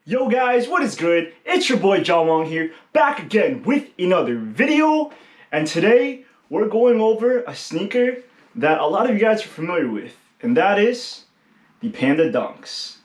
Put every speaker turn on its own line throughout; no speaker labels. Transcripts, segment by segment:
Yo guys, what is good? It's your boy John Wong here, back again with another video. And today, we're going over a sneaker that a lot of you guys are familiar with. And that is the Panda Dunks.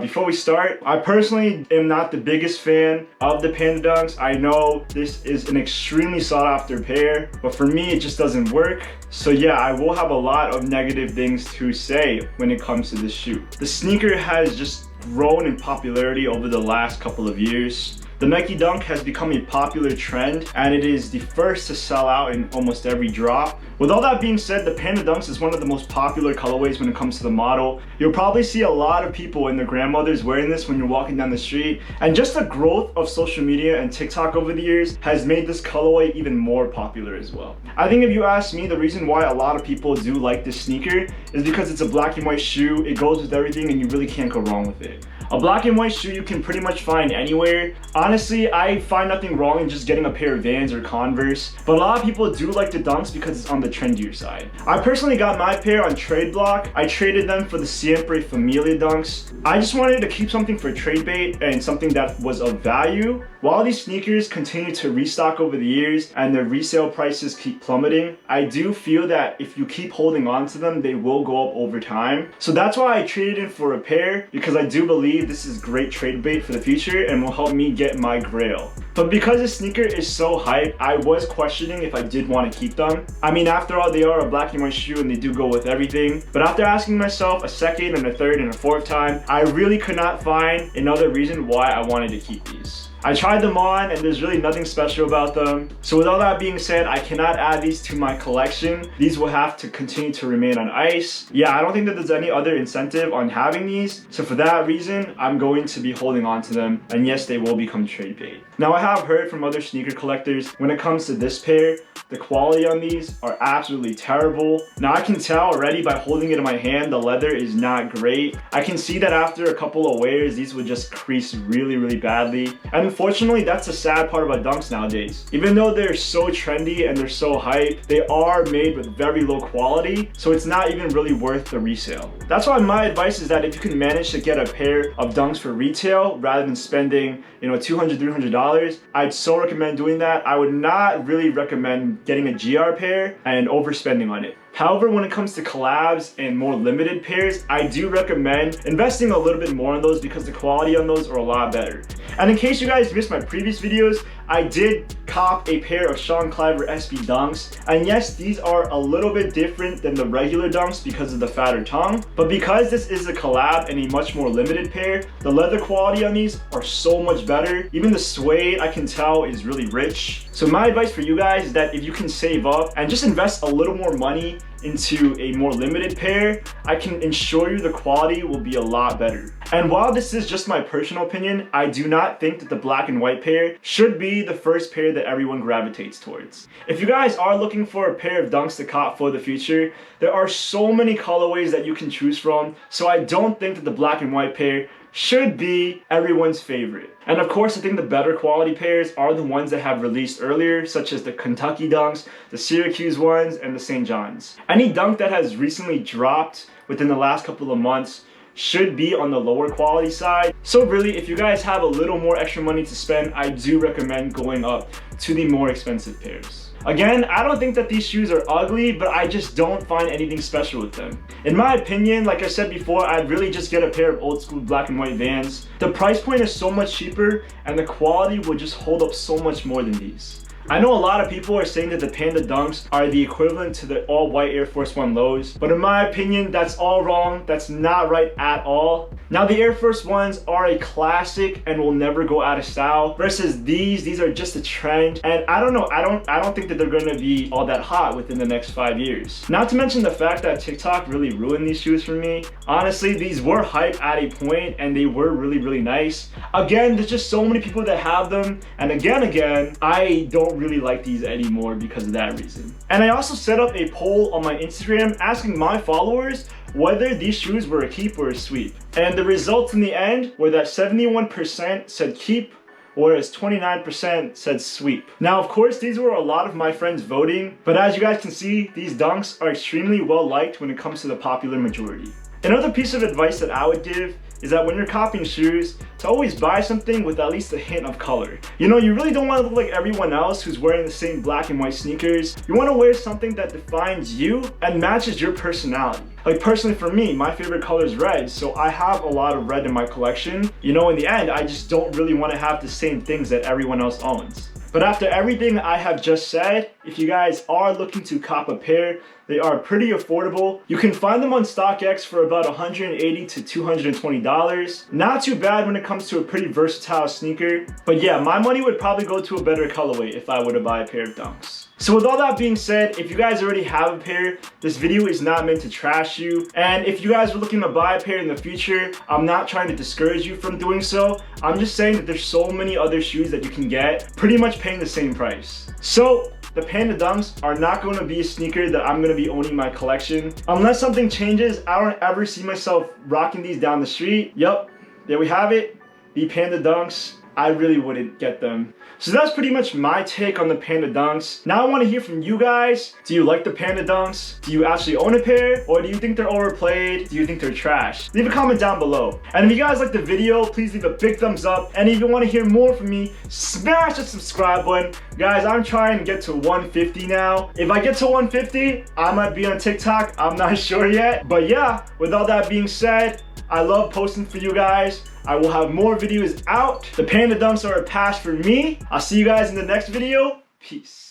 Before we start, I personally am not the biggest fan of the Panda Dunks. I know this is an extremely sought after pair, but for me it just doesn't work. So yeah, I will have a lot of negative things to say when it comes to this shoe. The sneaker has just grown in popularity over the last couple of years. The Nike Dunk has become a popular trend and it is the first to sell out in almost every drop. With all that being said, the Panda Dunks is one of the most popular colorways when it comes to the model. You'll probably see a lot of people and their grandmothers wearing this when you're walking down the street. And just the growth of social media and TikTok over the years has made this colorway even more popular as well. I think if you ask me, the reason why a lot of people do like this sneaker is because it's a black and white shoe. It goes with everything and you really can't go wrong with it. A black and white shoe you can pretty much find anywhere. Honestly, I find nothing wrong in just getting a pair of Vans or Converse, but a lot of people do like the Dunks because it's on the trendier side. I personally got my pair on trade block. I traded them for the Siempre Familia Dunks. I just wanted to keep something for trade bait and something that was of value. While these sneakers continue to restock over the years and their resale prices keep plummeting, I do feel that if you keep holding on to them, they will go up over time. So that's why I traded in for a pair, because I do believe this is great trade bait for the future and will help me get my grail. But because this sneaker is so hyped, I was questioning if I did want to keep them. I mean, after all, they are a black and white shoe and they do go with everything. But after asking myself a second and a third and a fourth time, I really could not find another reason why I wanted to keep these. I tried them on and there's really nothing special about them. So with all that being said, I cannot add these to my collection. These will have to continue to remain on ice. Yeah, I don't think that there's any other incentive on having these. So for that reason, I'm going to be holding on to them. And yes, they will become trade bait. Now I have heard from other sneaker collectors, when it comes to this pair, the quality on these are absolutely terrible. Now I can tell already by holding it in my hand, the leather is not great. I can see that after a couple of wears, these would just crease really badly. And unfortunately, that's the sad part about Dunks nowadays. Even though they're so trendy and they're so hyped, they are made with very low quality, so it's not even really worth the resale. That's why my advice is that if you can manage to get a pair of Dunks for retail rather than spending, $200, $300, I'd so recommend doing that. I would not really recommend getting a GR pair and overspending on it. However, when it comes to collabs and more limited pairs, I do recommend investing a little bit more on those because the quality on those are a lot better. And in case you guys missed my previous videos, I did cop a pair of Sean Cliver SB Dunks. And yes, these are a little bit different than the regular Dunks because of the fatter tongue. But because this is a collab and a much more limited pair, the leather quality on these are so much better. Even the suede, I can tell, is really rich. So my advice for you guys is that if you can save up and just invest a little more money into a more limited pair, I can ensure you the quality will be a lot better. And while this is just my personal opinion, I do not think that the black and white pair should be the first pair that everyone gravitates towards. If you guys are looking for a pair of Dunks to cop for the future, there are so many colorways that you can choose from, so I don't think that the black and white pair should be everyone's favorite. And of course, I think the better quality pairs are the ones that have released earlier, such as the Kentucky Dunks, the Syracuse ones, and the St. John's. Any Dunk that has recently dropped within the last couple of months should be on the lower quality side. So really, if you guys have a little more extra money to spend, I do recommend going up to the more expensive pairs. Again, I don't think that these shoes are ugly, but I just don't find anything special with them. In my opinion, like I said before, I'd really just get a pair of old school black and white Vans. The price point is so much cheaper and the quality will just hold up so much more than these. I know a lot of people are saying that the Panda Dunks are the equivalent to the all-white Air Force One lows, but in my opinion, that's all wrong. That's not right at all. Now, the Air Force Ones are a classic and will never go out of style, versus these are just a trend. And I don't know, I don't think that they're gonna be all that hot within the next 5 years. Not to mention the fact that TikTok really ruined these shoes for me. Honestly, these were hyped at a point and they were really nice. Again, there's just so many people that have them, and again, I don't really like these anymore because of that reason. And I also set up a poll on my Instagram asking my followers whether these shoes were a keep or a sweep. And the results in the end were that 71% said keep, whereas 29% said sweep. Now, of course, these were a lot of my friends voting, but as you guys can see, these Dunks are extremely well liked when it comes to the popular majority. Another piece of advice that I would give is that when you're copying shoes, to always buy something with at least a hint of color. You know, you really don't want to look like everyone else who's wearing the same black and white sneakers. You want to wear something that defines you and matches your personality. Like personally for me, my favorite color is red, so I have a lot of red in my collection. You know, in the end, I just don't really want to have the same things that everyone else owns. But after everything I have just said, if you guys are looking to cop a pair, they are pretty affordable. You can find them on StockX for about $180 to $220. Not too bad when it comes to a pretty versatile sneaker. But yeah, my money would probably go to a better colorway if I were to buy a pair of Dunks. So with all that being said, if you guys already have a pair, this video is not meant to trash you. And if you guys are looking to buy a pair in the future, I'm not trying to discourage you from doing so. I'm just saying that there's so many other shoes that you can get, pretty much paying the same price. So the Panda Dunks are not going to be a sneaker that I'm going to be owning in my collection. Unless something changes, I don't ever see myself rocking these down the street. Yup, there we have it. The Panda Dunks. I really wouldn't get them. So that's pretty much my take on the Panda Dunks. Now I want to hear from you guys. Do you like the Panda Dunks? Do you actually own a pair? Or do you think they're overplayed? Do you think they're trash? Leave a comment down below. And if you guys like the video, please leave a big thumbs up. And if you want to hear more from me, smash the subscribe button. Guys, I'm trying to get to 150 now. If I get to 150, I might be on TikTok. I'm not sure yet. But yeah, with all that being said, I love posting for you guys. I will have more videos out. The Panda Dunks are a pass for me. I'll see you guys in the next video. Peace.